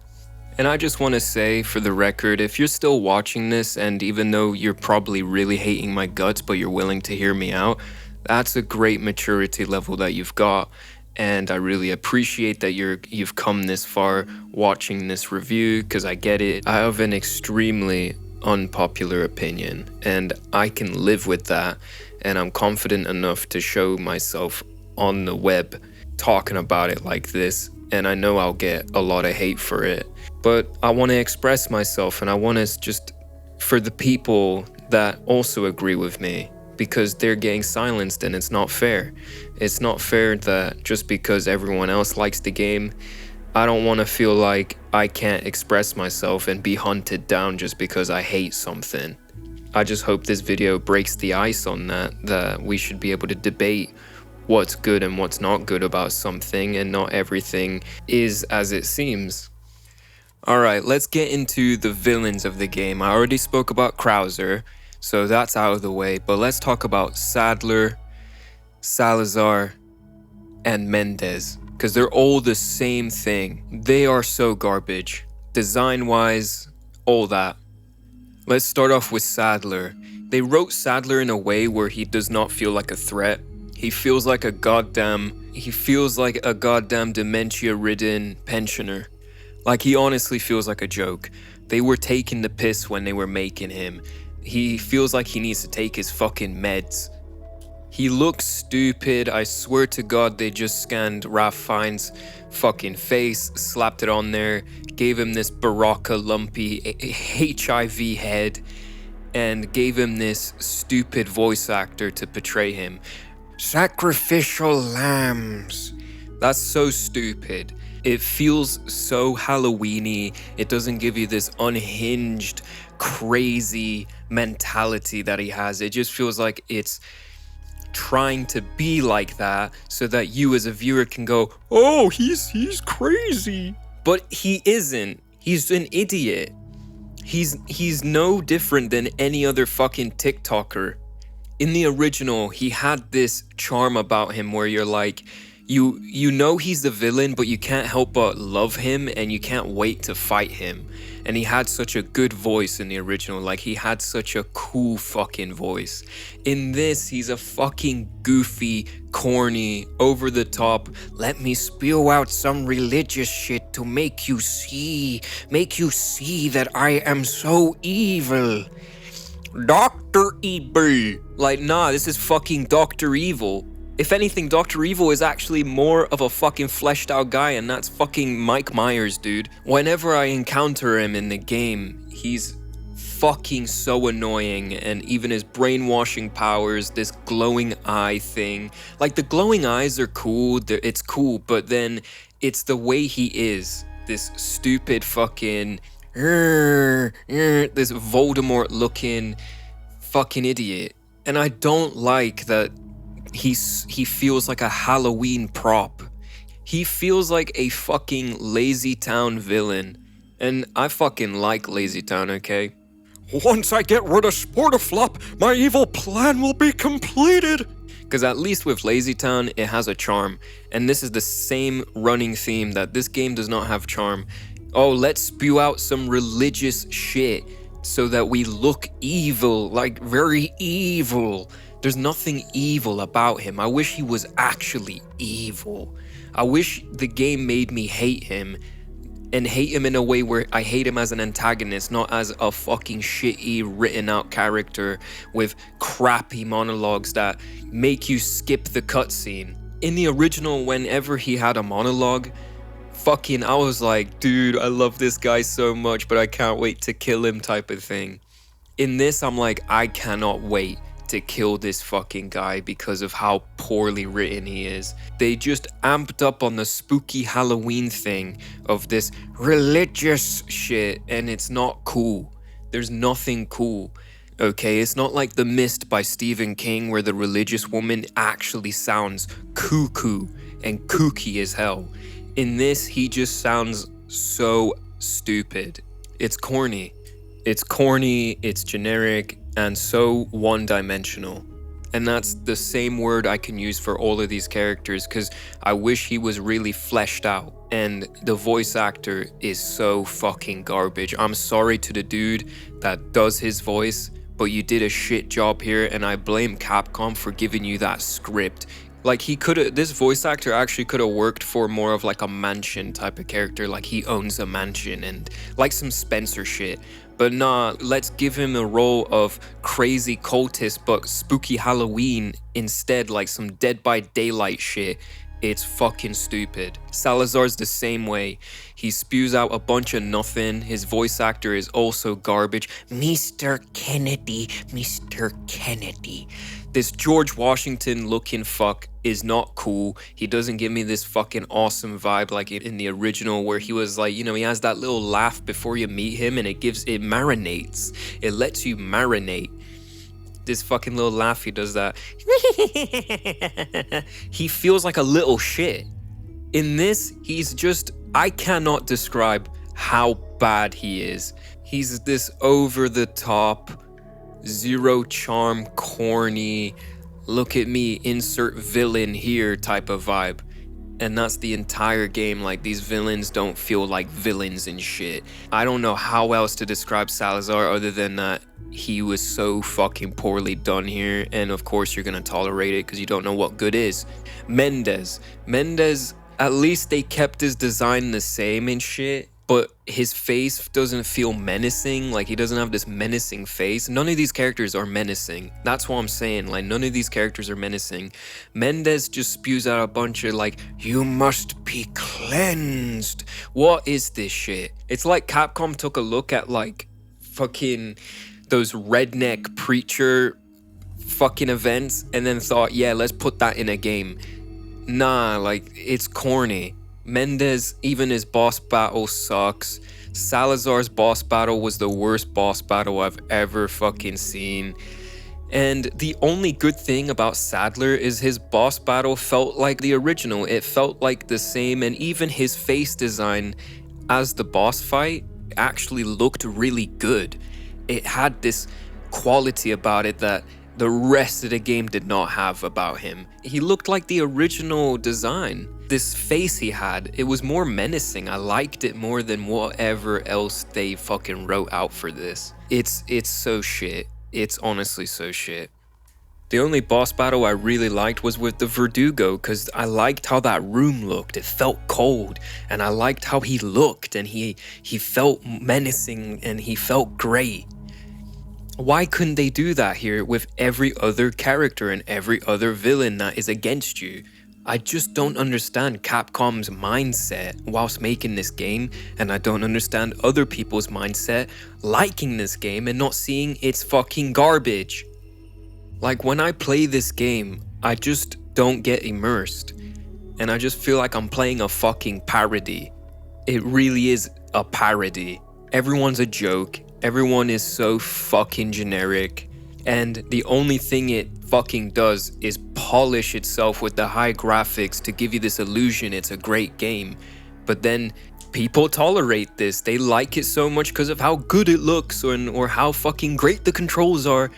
Speaker 1: And I just want to say, for the record, if you're still watching this, and even though you're probably really hating my guts, but you're willing to hear me out, that's a great maturity level that you've got. And I really appreciate that you've come this far watching this review, because I get it. I have an extremely unpopular opinion, and I can live with that, and I'm confident enough to show myself on the web talking about it like this, and I know I'll get a lot of hate for it. But I want to express myself, and I want to just, for the people that also agree with me, because they're getting silenced and it's not fair. It's not fair that just because everyone else likes the game, I don't want to feel like I can't express myself and be hunted down just because I hate something. I just hope this video breaks the ice on that we should be able to debate what's good and what's not good about something, and not everything is as it seems. Alright, let's get into the villains of the game. I already spoke about Krauser, so that's out of the way, but let's talk about Sadler, Salazar, and Mendez, because they're all the same thing. They are so garbage. Design-wise, all that. Let's start off with Sadler. They wrote Sadler in a way where he does not feel like a threat. He feels like a goddamn dementia-ridden pensioner. Like, he honestly feels like a joke. They were taking the piss when they were making him. He feels like he needs to take his fucking meds. He looks stupid. I swear to God, they just scanned Ralph Fiennes' fucking face, slapped it on there, gave him this Baraka lumpy HIV head, and gave him this stupid voice actor to portray him. Sacrificial lambs. That's so stupid. It feels so Halloween-y. It doesn't give you this unhinged, crazy mentality that he has. It just feels like it's trying to be like that so that you as a viewer can go, oh, he's crazy. But he isn't. He's an idiot. He's no different than any other fucking TikToker. In the original, he had this charm about him where you're like, You know he's the villain, but you can't help but love him and you can't wait to fight him. And he had such a good voice in the original, like he had such a cool fucking voice. In this, he's a fucking goofy, corny, over the top, let me spew out some religious shit to make you see that I am so evil. Dr. Evil. Like, nah, this is fucking Dr. Evil. If anything, Dr. Evil is actually more of a fucking fleshed out guy, and that's fucking Mike Myers, dude. Whenever I encounter him in the game, he's fucking so annoying, and even his brainwashing powers, this glowing eye thing. Like, the glowing eyes are cool, it's cool, but then it's the way he is. This stupid fucking, this Voldemort looking fucking idiot. And I don't like that he feels like a Halloween prop. He feels like a fucking Lazy Town villain. And I fucking like Lazy Town, okay? Once I get rid of Sportaflop, my evil plan will be completed. Because at least with Lazy Town, it has a charm. And this is the same running theme that this game does not have charm. Oh, let's spew out some religious shit so that we look evil, like very evil. There's nothing evil about him. I wish he was actually evil. I wish the game made me hate him, and hate him in a way where I hate him as an antagonist, not as a fucking shitty written out character with crappy monologues that make you skip the cutscene. In the original, whenever he had a monologue, fucking I was like, dude, I love this guy so much, but I can't wait to kill him type of thing. In this, I'm like, I cannot wait to kill this fucking guy because of how poorly written he is. They just amped up on the spooky Halloween thing of this religious shit, and it's not cool. There's nothing cool. Okay, it's not like The Mist by Stephen King where the religious woman actually sounds cuckoo and kooky as hell. In this, he just sounds so stupid. It's corny. It's generic, and so one-dimensional. And that's the same word I can use for all of these characters, because I wish he was really fleshed out. And the voice actor is so fucking garbage. I'm sorry to the dude that does his voice, but you did a shit job here, and I blame Capcom for giving you that script. Like, this voice actor actually could have worked for more of like a mansion type of character, like he owns a mansion and like some Spencer shit. But nah, let's give him a role of crazy cultist but spooky Halloween instead, like some Dead by Daylight shit. It's fucking stupid. Salazar's the same way. He spews out a bunch of nothing. His voice actor is also garbage. Mr. Kennedy. This George Washington looking fuck is not cool. He doesn't give me this fucking awesome vibe like in the original where he was like, you know, he has that little laugh before you meet him and it marinates. It lets you marinate. This fucking little laugh he does that. He feels like a little shit. In this, he's just, I cannot describe how bad he is. He's this over the top, zero charm, corny, look at me, insert villain here type of vibe. And that's the entire game. Like, these villains don't feel like villains and shit. I don't know how else to describe Salazar other than that he was so fucking poorly done here. And of course you're gonna tolerate it because you don't know what good is. Mendez, at least they kept his design the same and shit, but his face doesn't feel menacing. Like, he doesn't have this menacing face. None of these characters are menacing. That's what I'm saying. Like, none of these characters are menacing. Mendez just spews out a bunch of like, you must be cleansed. What is this shit? It's like Capcom took a look at like fucking those redneck preacher fucking events and then thought, yeah, let's put that in a game. Nah, like, it's corny. Mendez, even his boss battle sucks. Salazar's boss battle was the worst boss battle I've ever fucking seen. And the only good thing about Sadler is his boss battle felt like the original. It felt like the same, and even his face design as the boss fight actually looked really good. It had this quality about it that the rest of the game did not have about him. He looked like the original design. This face he had, it was more menacing. I liked it more than whatever else they fucking wrote out for this. It's so shit. It's honestly so shit. The only boss battle I really liked was with the Verdugo, because I liked how that room looked. It felt cold, and I liked how he looked, and he felt menacing, and he felt great. Why couldn't they do that here with every other character and every other villain that is against you? I just don't understand Capcom's mindset whilst making this game, and I don't understand other people's mindset liking this game and not seeing it's fucking garbage. Like, when I play this game, I just don't get immersed, and I just feel like I'm playing a fucking parody. It really is a parody. Everyone's a joke. Everyone is so fucking generic, and the only thing it fucking does is polish itself with the high graphics to give you this illusion it's a great game. But then people tolerate this. They like it so much because of how good it looks or how fucking great the controls are.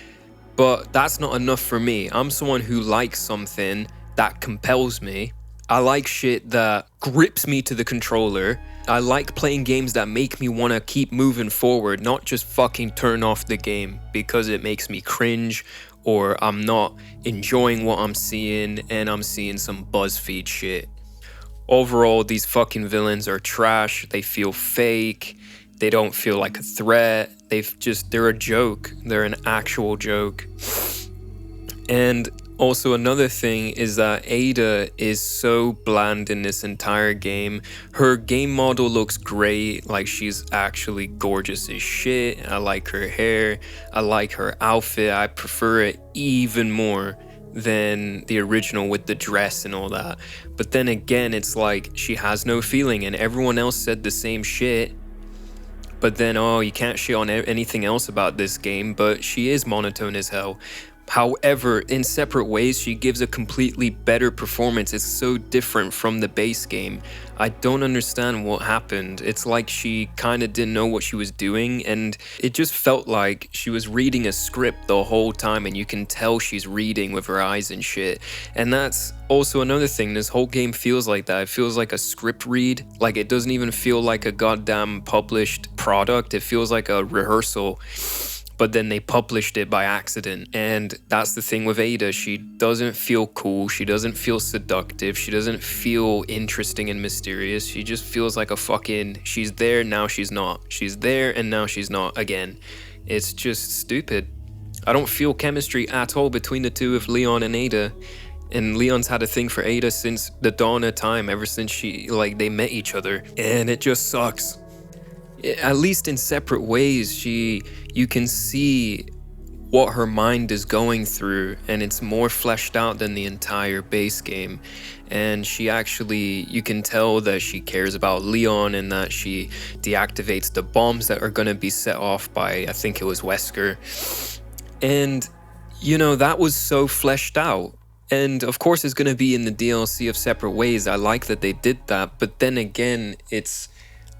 Speaker 1: But that's not enough for me. I'm someone who likes something that compels me. I like shit that grips me to the controller. I like playing games that make me want to keep moving forward, not just fucking turn off the game because it makes me cringe or I'm not enjoying what I'm seeing and I'm seeing some BuzzFeed shit. Overall, these fucking villains are trash. They feel fake. They don't feel like a threat. They're a joke. They're an actual joke. And also another thing is that Ada is so bland in this entire game. Her game model looks great, like she's actually gorgeous as shit. I like her hair, I like her outfit. I prefer it even more than the original with the dress and all that. But then again, it's like she has no feeling and everyone else said the same shit. But then, oh, you can't shit on anything else about this game, but she is monotone as hell. However, in separate ways, she gives a completely better performance. It's so different from the base game. I don't understand what happened. It's like she kind of didn't know what she was doing, and it just felt like she was reading a script the whole time, and you can tell she's reading with her eyes and shit. And that's also another thing. This whole game feels like that. It feels like a script read. Like, it doesn't even feel like a goddamn published product. It feels like a rehearsal. But then they published it by accident. And that's the thing with Ada. She doesn't feel cool. She doesn't feel seductive. She doesn't feel interesting and mysterious. She just feels like a fucking, she's there, now she's not. She's there and now she's not again. It's just stupid. I don't feel chemistry at all between the two of Leon and Ada. And Leon's had a thing for Ada since the dawn of time, ever since they met each other. And it just sucks. At least in separate ways, you can see what her mind is going through, and it's more fleshed out than the entire base game. And she actually, you can tell that she cares about Leon and that she deactivates the bombs that are going to be set off by, I think it was Wesker. And, you know, that was so fleshed out. And of course it's going to be in the DLC of Separate Ways. I like that they did that, but then again,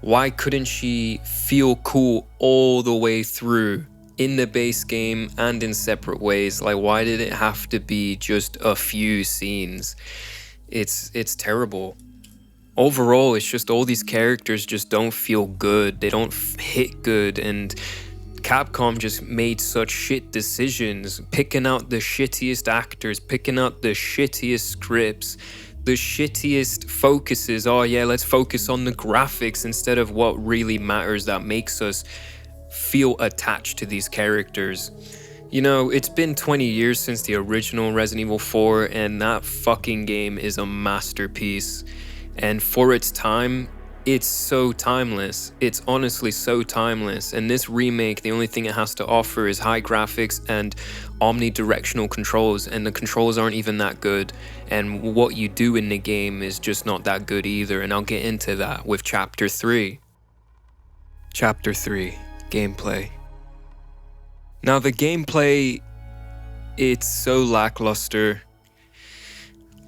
Speaker 1: why couldn't she feel cool all the way through in the base game and in Separate Ways? Like, why did it have to be just a few scenes? It's terrible. Overall, it's just all these characters just don't feel good. They don't hit good, and Capcom just made such shit decisions, picking out the shittiest actors, picking out the shittiest scripts, the shittiest focuses. Oh yeah, let's focus on the graphics instead of what really matters, that makes us feel attached to these characters. You know, it's been 20 years since the original Resident Evil 4, and that fucking game is a masterpiece. And for its time, it's so timeless. It's honestly so timeless. And this remake, the only thing it has to offer is high graphics and omnidirectional controls, and the controls aren't even that good. And what you do in the game is just not that good either, and I'll get into that with Chapter 3. Chapter 3, Gameplay. Now the gameplay, it's so lackluster.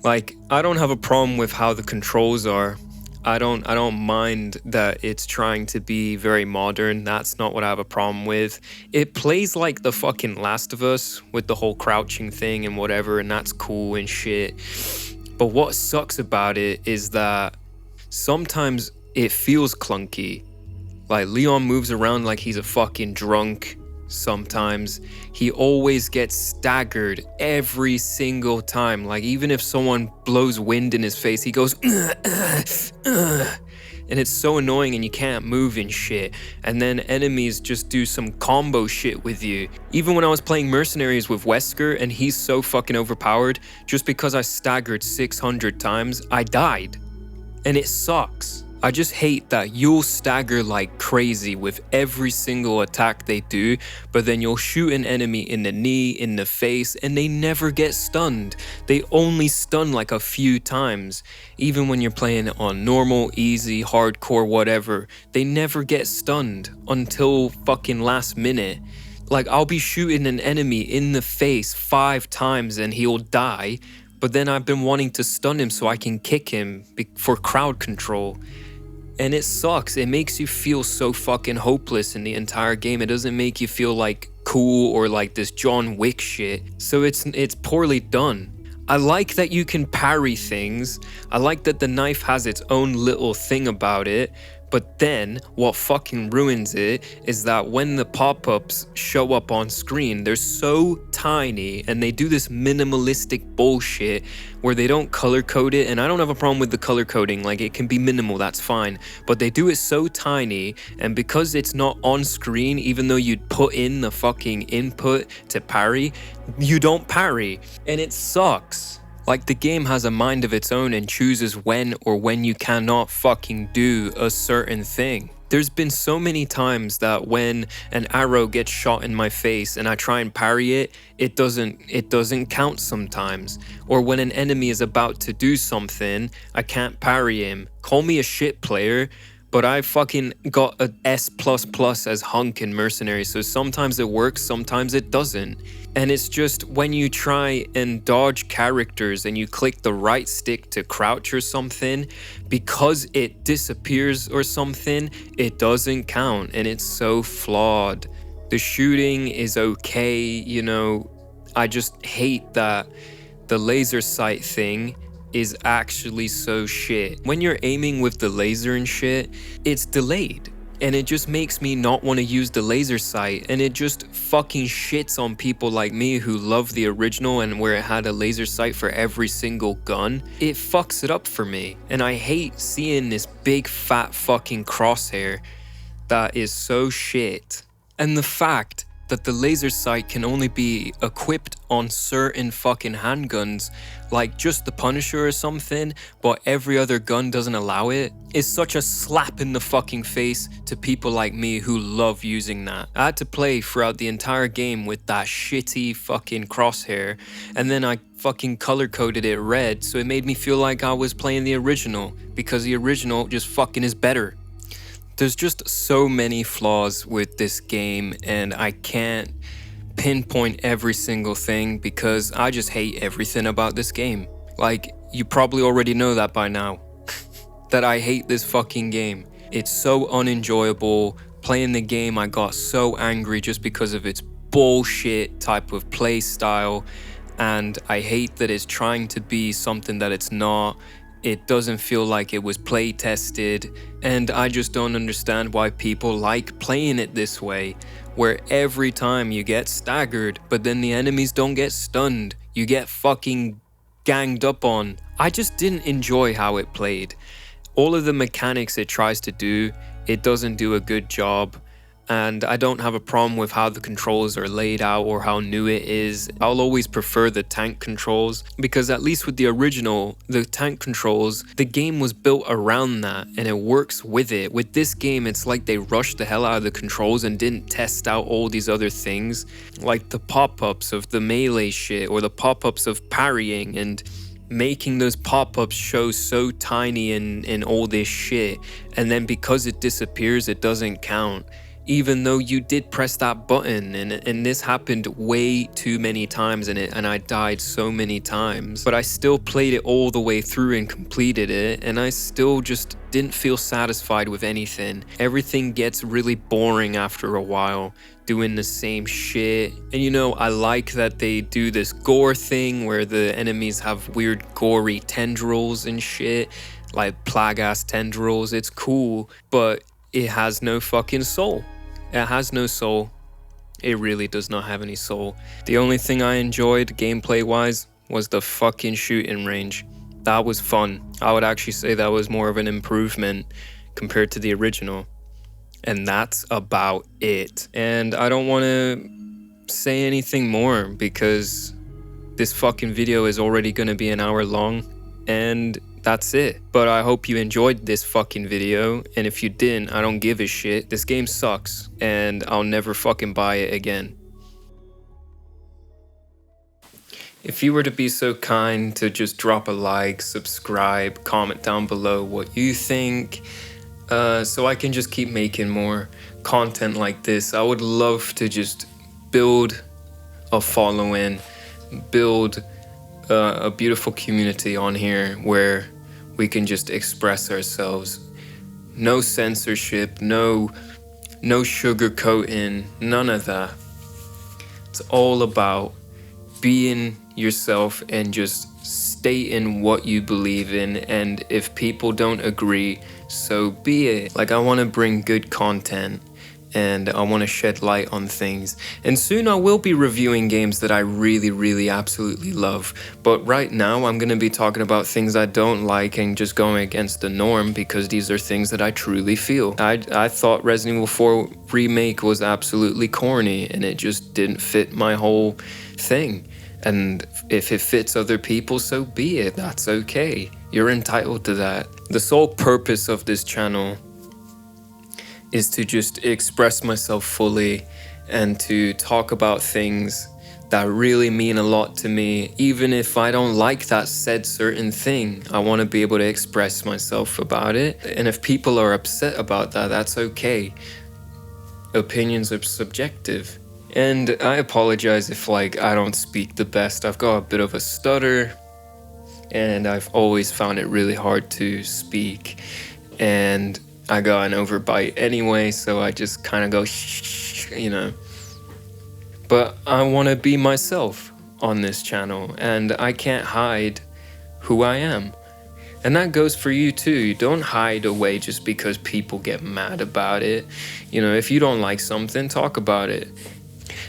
Speaker 1: Like, I don't have a problem with how the controls are. I don't mind that it's trying to be very modern. That's not what I have a problem with. It plays like the fucking Last of Us with the whole crouching thing and whatever, and that's cool and shit. But what sucks about it is that sometimes it feels clunky. Like Leon moves around like he's a fucking drunk. Sometimes he always gets staggered every single time. Like even if someone blows wind in his face, he goes and it's so annoying and you can't move and shit. And then enemies just do some combo shit with you. Even when I was playing Mercenaries with Wesker and he's so fucking overpowered, just because I staggered 600 times, I died. And it sucks. I just hate that you'll stagger like crazy with every single attack they do, but then you'll shoot an enemy in the knee, in the face, and they never get stunned. They only stun like a few times. Even when you're playing on normal, easy, hardcore, whatever, they never get stunned until fucking last minute. Like I'll be shooting an enemy in the face 5 times and he'll die, but then I've been wanting to stun him so I can kick him for crowd control. And it sucks. It makes you feel so fucking hopeless in the entire game. It doesn't make you feel like cool or like this John Wick shit. So it's poorly done. I like that you can parry things. I like that the knife has its own little thing about it. But then what fucking ruins it is that when the pop-ups show up on screen, they're so tiny and they do this minimalistic bullshit where they don't color code it. And I don't have a problem with the color coding, like it can be minimal, that's fine. But they do it so tiny, and because it's not on screen, even though you'd put in the fucking input to parry, you don't parry. And it sucks. Like the game has a mind of its own and chooses when or when you cannot fucking do a certain thing. There's been so many times that when an arrow gets shot in my face and I try and parry it, it doesn't count sometimes. Or when an enemy is about to do something, I can't parry him. Call me a shit player, but I fucking got a S++ as hunk in Mercenary, so sometimes it works, sometimes it doesn't. And it's just when you try and dodge characters and you click the right stick to crouch or something, because it disappears or something, it doesn't count, and it's so flawed. The shooting is okay, you know, I just hate that the laser sight thing is actually so shit. When you're aiming with the laser and shit, it's delayed. And it just makes me not want to use the laser sight, and it just fucking shits on people like me who love the original and where it had a laser sight for every single gun. It fucks it up for me, and I hate seeing this big fat fucking crosshair that is so shit. And the fact that the laser sight can only be equipped on certain fucking handguns, like just the Punisher or something, but every other gun doesn't allow it, is such a slap in the fucking face to people like me who love using that. I had to play throughout the entire game with that shitty fucking crosshair, and then I fucking color coded it red, so it made me feel like I was playing the original, because the original just fucking is better. There's just so many flaws with this game, and I can't pinpoint every single thing because I just hate everything about this game. Like, you probably already know that by now, that I hate this fucking game. It's so unenjoyable. Playing the game, I got so angry just because of its bullshit type of play style, and I hate that it's trying to be something that it's not. It doesn't feel like it was play tested, and I just don't understand why people like playing it this way, where every time you get staggered, but then the enemies don't get stunned, you get fucking ganged up on. I just didn't enjoy how it played. All of the mechanics it tries to do, it doesn't do a good job. And I don't have a problem with how the controls are laid out or how new it is. I'll always prefer the tank controls, because at least with the original, the tank controls, the game was built around that and it works with it. With this game, it's like they rushed the hell out of the controls and didn't test out all these other things, like the pop-ups of the melee shit or the pop-ups of parrying, and making those pop-ups show so tiny in all this shit. And then because it disappears, it doesn't count. even though you did press that button, and this happened way too many times and I died so many times, but I still played it all the way through and completed it, and I still just didn't feel satisfied with anything. Everything gets really boring after a while, doing the same shit. And you know, I like that they do this gore thing where the enemies have weird gory tendrils and shit, like plague-ass tendrils. It's cool, but it has no fucking soul. It has no soul. It really does not have any soul. The only thing I enjoyed gameplay-wise was the fucking shooting range. That was fun. I would actually say that was more of an improvement compared to the original. And that's about it. And I don't want to say anything more because this fucking video is already going to be an hour long. And that's it. But I hope you enjoyed this fucking video, and if you didn't, I don't give a shit. This game sucks, and I'll never fucking buy it again. If you were to be so kind to just drop a like, subscribe, comment down below what you think, so I can just keep making more content like this. I would love to just build a following, build a beautiful community on here where we can just express ourselves. No censorship, no sugarcoating, none of that. It's all about being yourself and just stating what you believe in, and if people don't agree, so be it. Like, I want to bring good content and I want to shed light on things, and soon I will be reviewing games that I really absolutely love, but right now I'm going to be talking about things I don't like and just going against the norm because these are things that I truly feel. I thought Resident Evil 4 Remake was absolutely corny and it just didn't fit my whole thing, and if it fits other people, so be it. That's okay. You're entitled to that. The sole purpose of this channel is to just express myself fully and to talk about things that really mean a lot to me. Even if I don't like that said certain thing, I want to be able to express myself about it. And if people are upset about that, that's okay. Opinions are subjective. And I apologize if I don't speak the best. I've got a bit of a stutter and I've always found it really hard to speak. And I got an overbite anyway, so I just kind of go shh, you know. But I want to be myself on this channel, and I can't hide who I am. And that goes for you too. You don't hide away just because people get mad about it. You know, if you don't like something, talk about it.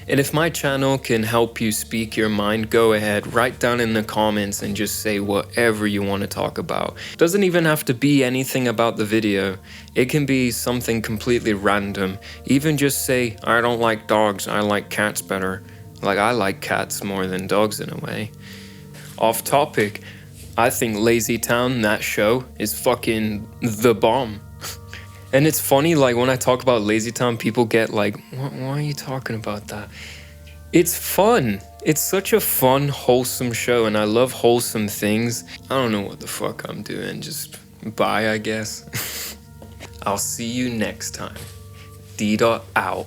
Speaker 1: And if my channel can help you speak your mind, go ahead, write down in the comments and just say whatever you want to talk about. Doesn't even have to be anything about the video. It can be something completely random. Even just say, I don't like dogs, I like cats better. Like, I like cats more than dogs in a way. Off topic, I think Lazy Town, that show, is fucking the bomb. And it's funny, like, when I talk about Lazy Town, people get like, why are you talking about that? It's fun. It's such a fun, wholesome show, and I love wholesome things. I don't know what the fuck I'm doing. Just bye, I guess. I'll see you next time. DeeDot out.